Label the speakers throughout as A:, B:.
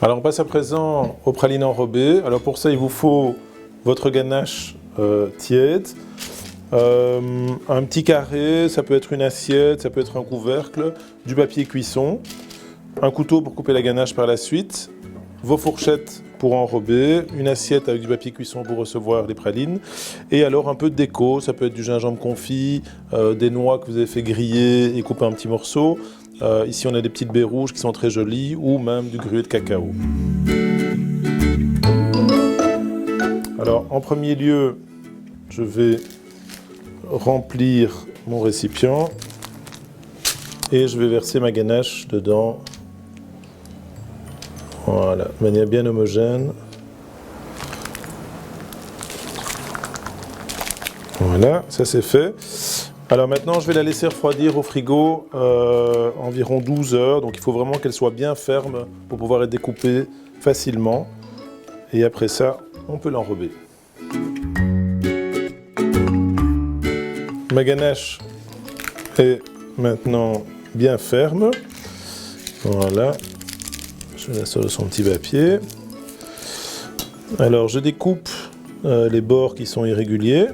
A: Alors on passe à présent aux pralines enrobées. Alors pour ça il vous faut votre ganache tiède, un petit carré, ça peut être une assiette, ça peut être un couvercle, du papier cuisson, un couteau pour couper la ganache par la suite, vos fourchettes pour enrober, une assiette avec du papier cuisson pour recevoir les pralines, et alors un peu de déco, ça peut être du gingembre confit, des noix que vous avez fait griller et couper en petits morceaux. Ici on a des petites baies rouges qui sont très jolies, ou même du gruau de cacao. Alors en premier lieu, je vais remplir mon récipient et je vais verser ma ganache dedans. Voilà, de manière bien homogène. Voilà, ça c'est fait. Alors maintenant, je vais la laisser refroidir au frigo environ 12 heures. Donc il faut vraiment qu'elle soit bien ferme pour pouvoir être découpée facilement. Et après ça, on peut l'enrober. Ma ganache est maintenant bien ferme. Voilà. Je la sors de son petit papier. Alors je découpe les bords qui sont irréguliers.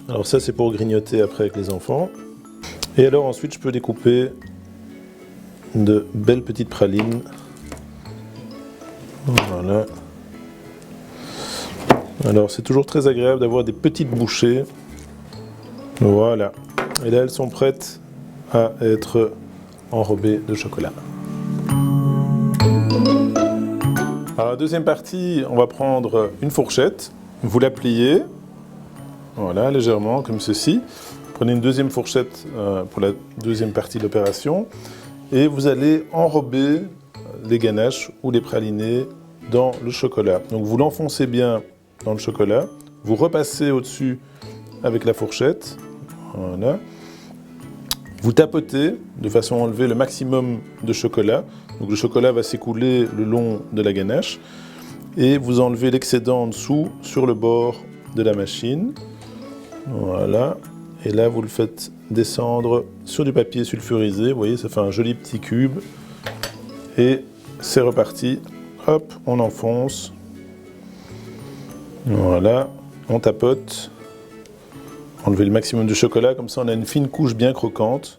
A: Alors ça c'est pour grignoter après avec les enfants. Et alors ensuite je peux découper de belles petites pralines. Voilà. Alors c'est toujours très agréable d'avoir des petites bouchées. Voilà. Et là elles sont prêtes à être enrobées de chocolat. Alors la deuxième partie, on va prendre une fourchette, vous la pliez, voilà, légèrement comme ceci. Prenez une deuxième fourchette pour la deuxième partie de l'opération et vous allez enrober les ganaches ou les pralinés dans le chocolat. Donc vous l'enfoncez bien dans le chocolat, vous repassez au-dessus avec la fourchette, voilà. Vous tapotez de façon à enlever le maximum de chocolat. Donc le chocolat va s'écouler le long de la ganache et vous enlevez l'excédent en dessous sur le bord de la machine. Voilà. Et là vous le faites descendre sur du papier sulfurisé. Vous voyez, ça fait un joli petit cube. Et c'est reparti. Hop, on enfonce. Voilà. On tapote. Enlever le maximum de chocolat, comme ça on a une fine couche bien croquante.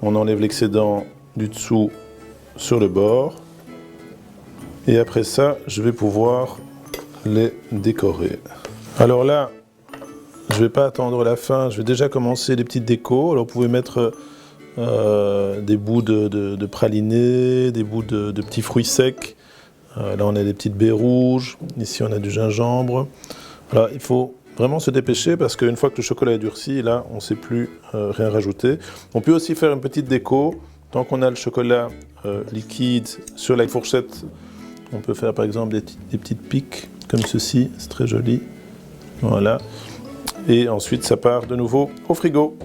A: On enlève l'excédent du dessous sur le bord. Et après ça, je vais pouvoir les décorer. Alors là, je ne vais pas attendre la fin, je vais déjà commencer les petites décos. Alors vous pouvez mettre des bouts de pralinés, des bouts de petits fruits secs. Là on a des petites baies rouges, ici on a du gingembre. Alors il faut vraiment se dépêcher parce qu'une fois que le chocolat est durci, là, on ne sait plus rien rajouter. On peut aussi faire une petite déco. Tant qu'on a le chocolat liquide sur la fourchette, on peut faire par exemple des petites piques comme ceci. C'est très joli. Voilà. Et ensuite, ça part de nouveau au frigo.